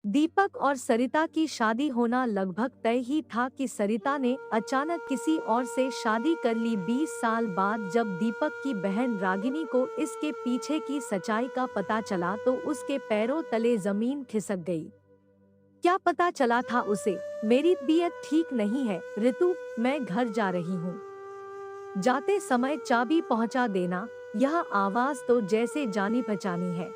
दीपक और सरिता की शादी होना लगभग तय ही था कि सरिता ने अचानक किसी और से शादी कर ली। 20 साल बाद जब दीपक की बहन रागिनी को इसके पीछे की सच्चाई का पता चला तो उसके पैरों तले जमीन खिसक गई। क्या पता चला था उसे? मेरी तबीयत ठीक नहीं है ऋतु, मैं घर जा रही हूँ। जाते समय चाबी पहुँचा देना। यह आवाज तो जैसे जानी पहचानी है।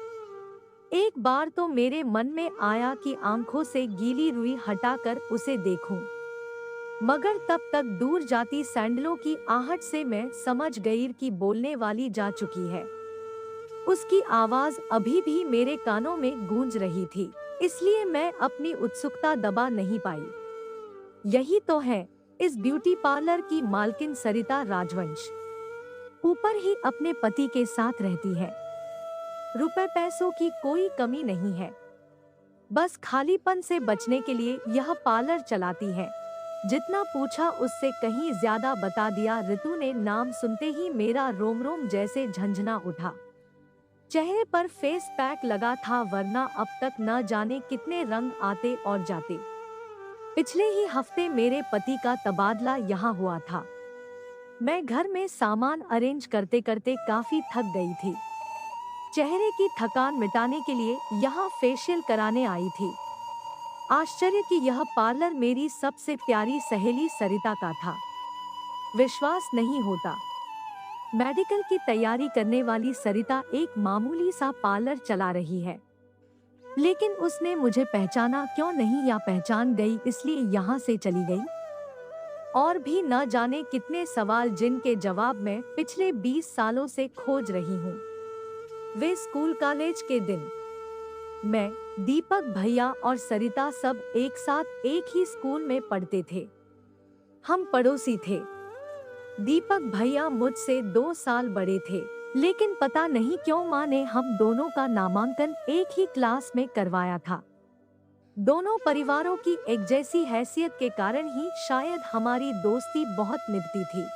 एक बार तो मेरे मन में आया कि आंखों से गीली रुई हटाकर उसे देखूं, मगर तब तक दूर जाती सैंडलों की आहट से मैं समझ गई कि बोलने वाली जा चुकी है। उसकी आवाज अभी भी मेरे कानों में गूंज रही थी, इसलिए मैं अपनी उत्सुकता दबा नहीं पाई। यही तो है, इस ब्यूटी पार्लर की मालकिन सरिता राजवंश। ऊपर ही अपने पति के साथ रहती है। रुपए पैसों की कोई कमी नहीं है। बस खालीपन से बचने के लिए यह पार्लर चलाती है। जितना पूछा उससे कहीं ज्यादा बता दिया। ऋतु ने नाम सुनते ही मेरा रोम रोम जैसे झंझना उठा। चेहरे पर फेस पैक लगा था, वरना अब तक न जाने कितने रंग आते और जाते। पिछले ही हफ्ते मेरे पति का तबादला यहाँ हुआ था। मैं घर में सामान अरेंज करते करते काफी थक गई थी। चेहरे की थकान मिटाने के लिए यहाँ फेशियल कराने आई थी। आश्चर्य कि यह पार्लर मेरी सबसे प्यारी सहेली सरिता का था। विश्वास नहीं होता। मेडिकल की तैयारी करने वाली सरिता एक मामूली सा पार्लर चला रही है, लेकिन उसने मुझे पहचाना क्यों नहीं, या पहचान गई इसलिए यहाँ से चली गई। और भी न जाने कितने सवाल जिनके जवाब मैं पिछले 20 सालों से खोज रही हूँ। वे स्कूल कॉलेज के दिन। मैं, दीपक भैया और सरिता सब एक साथ एक ही स्कूल में पढ़ते थे। हम पड़ोसी थे। दीपक भैया मुझसे 2 साल बड़े थे, लेकिन पता नहीं क्यों माँ ने हम दोनों का नामांकन एक ही क्लास में करवाया था। दोनों परिवारों की एक जैसी हैसियत के कारण ही शायद हमारी दोस्ती बहुत निभती थी।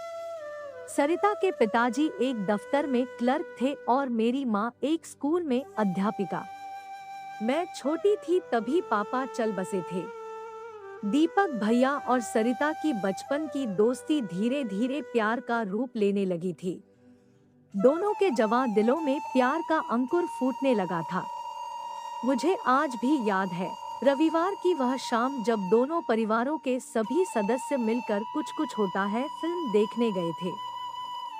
सरिता के पिताजी एक दफ्तर में क्लर्क थे और मेरी माँ एक स्कूल में अध्यापिका। मैं छोटी थी तभी पापा चल बसे थे। दीपक भैया और सरिता की बचपन की दोस्ती धीरे धीरे प्यार का रूप लेने लगी थी। दोनों के जवां दिलों में प्यार का अंकुर फूटने लगा था। मुझे आज भी याद है, रविवार की वह शाम जब दोनों परिवारों के सभी सदस्य मिलकर कुछ कुछ होता है फिल्म देखने गए थे।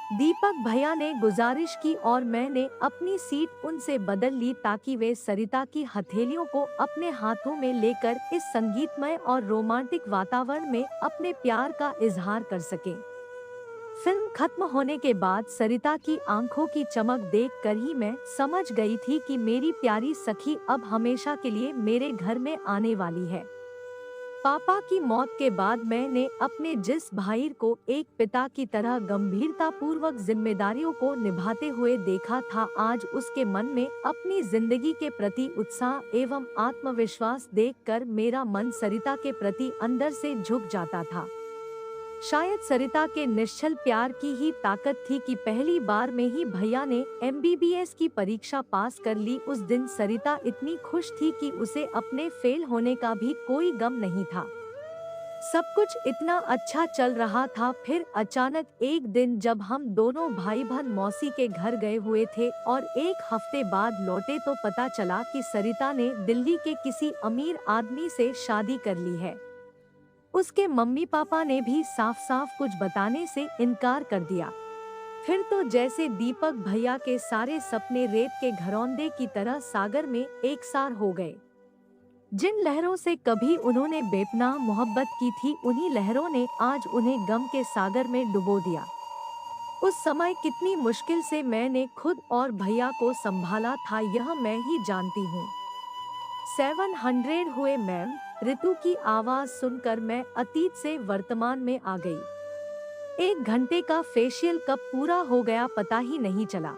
दीपक भैया ने गुजारिश की और मैंने अपनी सीट उनसे बदल ली ताकि वे सरिता की हथेलियों को अपने हाथों में लेकर इस संगीतमय और रोमांटिक वातावरण में अपने प्यार का इजहार कर सकें। फिल्म खत्म होने के बाद सरिता की आंखों की चमक देखकर ही मैं समझ गई थी कि मेरी प्यारी सखी अब हमेशा के लिए मेरे घर में आने वाली है। पापा की मौत के बाद मैंने अपने जिस भाई को एक पिता की तरह गंभीरता पूर्वक जिम्मेदारियों को निभाते हुए देखा था, आज उसके मन में अपनी जिंदगी के प्रति उत्साह एवं आत्मविश्वास देखकर मेरा मन सरिता के प्रति अंदर से झुक जाता था। शायद सरिता के निश्चल प्यार की ही ताकत थी कि पहली बार में ही भैया ने MBBS की परीक्षा पास कर ली। उस दिन सरिता इतनी खुश थी कि उसे अपने फेल होने का भी कोई गम नहीं था। सब कुछ इतना अच्छा चल रहा था। फिर अचानक एक दिन जब हम दोनों भाई बहन मौसी के घर गए हुए थे और एक हफ्ते बाद लौटे तो पता चला कि सरिता ने दिल्ली के किसी अमीर आदमी से शादी कर ली है। उसके मम्मी पापा ने भी साफ साफ कुछ बताने से इनकार कर दिया। फिर तो जैसे दीपक भैया के सारे सपने रेत के घरौंदे की तरह सागर में एकसार हो गए। जिन लहरों से कभी उन्होंने बेपनाह मोहब्बत की थी, उन्हीं लहरों ने आज उन्हें गम के सागर में डुबो दिया। उस समय कितनी मुश्किल से मैंने खुद और भैया को संभाला था, यह मैं ही जानती हूँ। 700 हुए मैम। ऋतु की आवाज सुनकर मैं अतीत से वर्तमान में आ गई। 1 घंटे का फेशियल कब पूरा हो गया पता ही नहीं चला।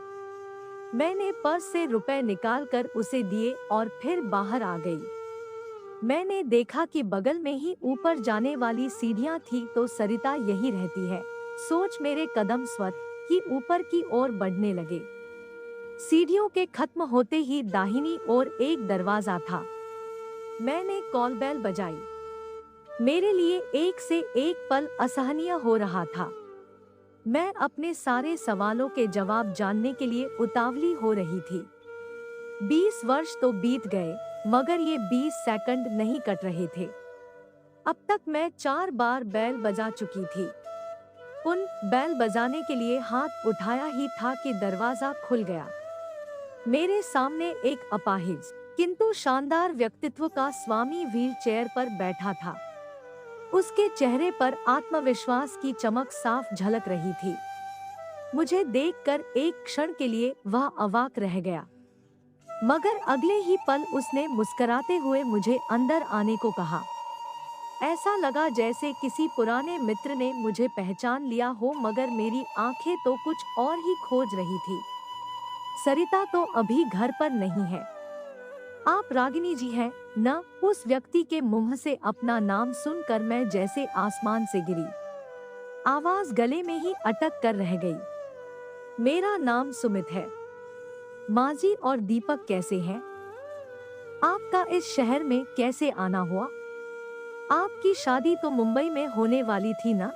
मैंने पर्स से रुपए निकालकर उसे दिए और फिर बाहर आ गई। मैंने देखा कि बगल में ही ऊपर जाने वाली सीढ़ियां थी तो सरिता यही रहती है। सोच मेरे कदम स्वतः ही ऊपर की ओर बढ़ने लगे। सीढ़ियों के खत्म होते ही दाहिनी ओर एक दरवाजा था। मैंने कॉल बेल बजाई। मेरे लिए एक से एक पल असहनीय हो रहा था। मैं अपने सारे सवालों के जवाब जानने के लिए उतावली हो रही थी। 20 वर्ष तो बीत गए, मगर ये 20 सेकंड नहीं कट रहे थे। अब तक मैं 4 बार बेल बजा चुकी थी। उन बेल बजाने के लिए हाथ उठाया ही था कि दरवाजा खुल गया। मेरे सामने एक अपाहिज किंतु शानदार व्यक्तित्व का स्वामी व्हील चेयर पर बैठा था। उसके चेहरे पर आत्मविश्वास की चमक साफ झलक रही थी। मुझे देखकर एक क्षण के लिए वह अवाक रह गया, मगर अगले ही पल उसने मुस्कुराते हुए मुझे अंदर आने को कहा। ऐसा लगा जैसे किसी पुराने मित्र ने मुझे पहचान लिया हो, मगर मेरी आंखें तो कुछ और ही खोज रही थी। सरिता तो अभी घर पर नहीं है। आप रागिनी जी हैं न? उस व्यक्ति के मुंह से अपना नाम सुनकर मैं जैसे आसमान से गिरी। आवाज गले में ही अटक कर रह गई। मेरा नाम सुमित है। माँ जी और दीपक कैसे हैं? आपका इस शहर में कैसे आना हुआ? आपकी शादी तो मुंबई में होने वाली थी ना?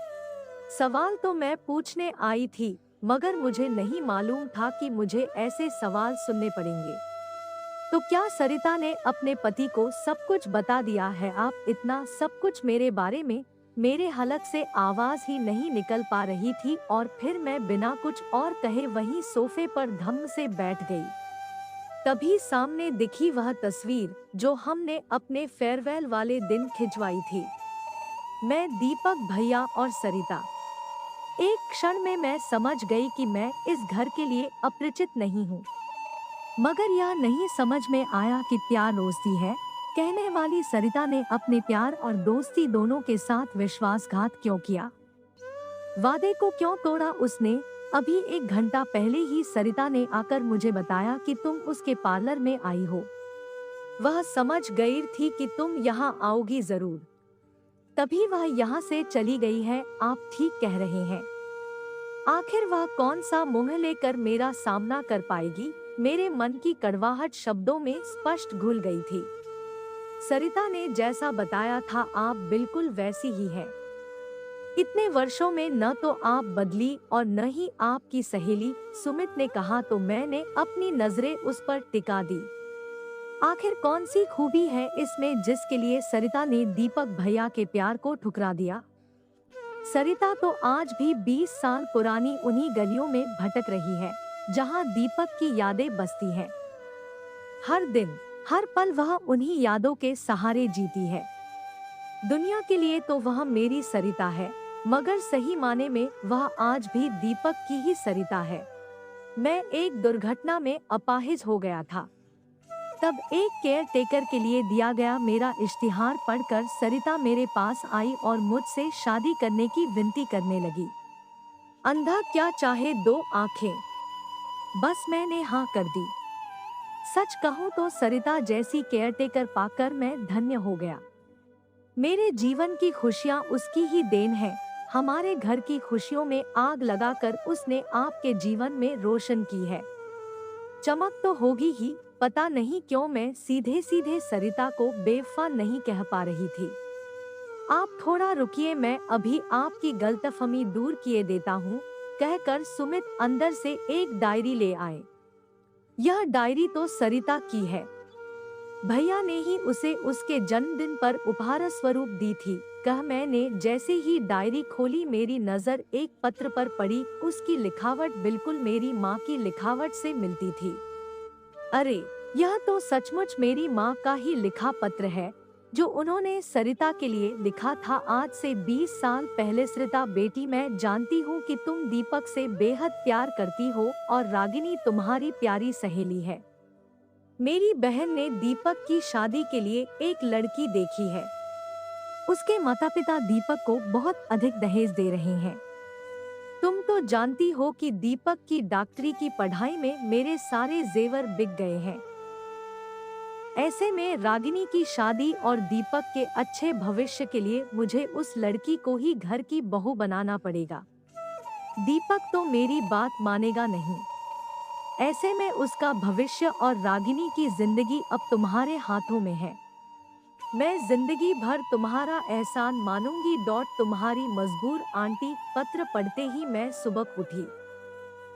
सवाल तो मैं पूछने आई थी, मगर मुझे नहीं मालूम था कि मुझे ऐसे सवाल सुनने पड़ेंगे। तो क्या सरिता ने अपने पति को सब कुछ बता दिया है? आप इतना सब कुछ मेरे बारे में? मेरे हलक से आवाज ही नहीं निकल पा रही थी और फिर मैं बिना कुछ और कहे वहीं सोफे पर धम्म से बैठ गई। तभी सामने दिखी वह तस्वीर जो हमने अपने फेयरवेल वाले दिन खिंचवाई थी। मैं, दीपक भैया और सरिता। एक क्षण में मैं समझ गई कि मैं इस घर के लिए अपरिचित नहीं हूँ। मगर यह नहीं समझ में आया कि प्यार दोस्ती है। कहने वाली सरिता ने अपने प्यार और दोस्ती दोनों के साथ विश्वासघात क्यों किया? वादे को क्यों तोड़ा उसने? अभी 1 घंटा पहले ही सरिता ने आकर मुझे बताया कि तुम उसके पार्लर में आई हो। वह समझ गई थी कि तुम यहाँ आओगी जरूर, तभी वह यहाँ से चली गई है। आप ठीक कह रहे हैं। आखिर वह कौन सा मुंह लेकर मेरा सामना कर पाएगी? मेरे मन की कड़वाहट शब्दों में स्पष्ट घुल गई थी। सरिता ने जैसा बताया था आप बिल्कुल वैसी ही हैं। इतने वर्षों में न तो आप बदली और न ही आपकी सहेली, सुमित ने कहा तो मैंने अपनी नजरें उस पर टिका दी। आखिर कौन सी खूबी है इसमें जिसके लिए सरिता ने दीपक भैया के प्यार को ठुकरा दिया? सरिता तो आज भी 20 साल पुरानी उन्हीं गलियों में भटक रही है जहां दीपक की यादें बसती हैं। हर दिन हर पल वह उन्हीं यादों के सहारे जीती है। दुनिया के लिए तो वह मेरी सरिता है, मगर सही माने में वह आज भी दीपक की ही सरिता है। मैं एक दुर्घटना में अपाहिज हो गया था। तब एक केयर टेकर के लिए दिया गया मेरा इश्तिहार पढ़कर सरिता मेरे पास आई और मुझसे शादी करने की विनती करने लगी। अंधा क्या चाहे 2 आंखें, बस मैंने हाँ कर दी। सच कहूँ तो सरिता जैसी केयरटेकर पाकर मैं धन्य हो गया। मेरे जीवन की खुशियाँ उसकी ही देन है। हमारे घर की खुशियों में आग लगाकर उसने आपके जीवन में रोशन की है। चमक तो होगी ही, पता नहीं क्यों मैं सीधे सीधे सरिता को बेवफा नहीं कह पा रही थी। आप थोड़ा रुकिए, मैं अभी आपकी गलतफहमी दूर किए देता हूँ, कहकर सुमित अंदर से एक डायरी ले आए। यह डायरी तो सरिता की है। भैया ने ही उसे उसके जन्मदिन पर उपहार स्वरूप दी थी, कह मैंने जैसे ही डायरी खोली मेरी नजर एक पत्र पर पड़ी। उसकी लिखावट बिल्कुल मेरी माँ की लिखावट से मिलती थी। अरे, यह तो सचमुच मेरी माँ का ही लिखा पत्र है जो उन्होंने सरिता के लिए लिखा था आज से 20 साल पहले। सरिता बेटी, मैं जानती हूँ कि तुम दीपक से बेहद प्यार करती हो और रागिनी तुम्हारी प्यारी सहेली है। मेरी बहन ने दीपक की शादी के लिए एक लड़की देखी है। उसके माता पिता दीपक को बहुत अधिक दहेज दे रहे हैं। तुम तो जानती हो कि दीपक की डॉक्टरी की पढ़ाई में मेरे सारे जेवर बिक गए हैं। ऐसे में रागिनी की शादी और दीपक के अच्छे भविष्य के लिए मुझे उस लड़की को ही घर की बहू बनाना पड़ेगा। दीपक तो मेरी बात मानेगा नहीं। ऐसे में उसका भविष्य और रागिनी की जिंदगी अब तुम्हारे हाथों में है। मैं जिंदगी भर तुम्हारा एहसान मानूंगी। तुम्हारी मजबूर आंटी। पत्र पढ़ते ही मैं सुबह उठी।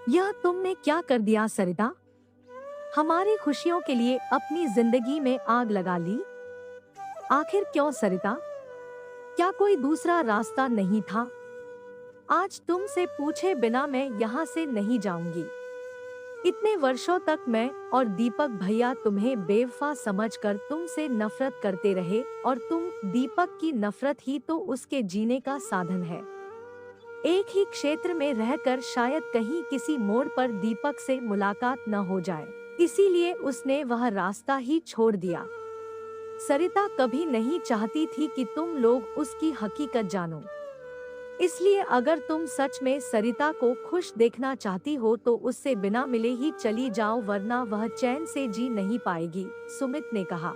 यह तुमने क्या कर दिया सरिता? हमारी खुशियों के लिए अपनी जिंदगी में आग लगा ली। आखिर क्यों सरिता? क्या कोई दूसरा रास्ता नहीं था? आज तुमसे पूछे बिना मैं यहाँ से नहीं जाऊंगी। इतने वर्षों तक मैं और दीपक भैया तुम्हें बेवफा समझकर तुमसे नफरत करते रहे, और तुम दीपक की नफरत ही तो उसके जीने का साधन है। एक ही क्षेत्र में रहकर शायद कहीं किसी मोड़ पर दीपक से मुलाकात न हो जाए, इसीलिए उसने वह रास्ता ही छोड़ दिया। सरिता कभी नहीं चाहती थी कि तुम लोग उसकी हकीकत जानो। इसलिए अगर तुम सच में सरिता को खुश देखना चाहती हो तो उससे बिना मिले ही चली जाओ, वरना वह चैन से जी नहीं पाएगी, सुमित ने कहा।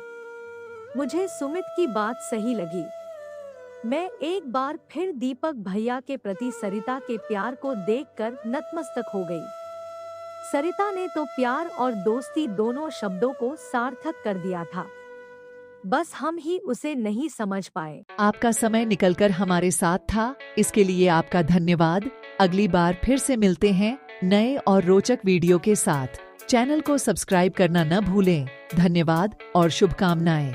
मुझे सुमित की बात सही लगी। मैं एक बार फिर दीपक भैया के प्रति सरिता के प्यार को देखकर नतमस्तक हो गई। सरिता ने तो प्यार और दोस्ती दोनों शब्दों को सार्थक कर दिया था, बस हम ही उसे नहीं समझ पाए। आपका समय निकलकर हमारे साथ था, इसके लिए आपका धन्यवाद। अगली बार फिर से मिलते हैं नए और रोचक वीडियो के साथ। चैनल को सब्सक्राइब करना न भूलें। धन्यवाद और शुभकामनाएं।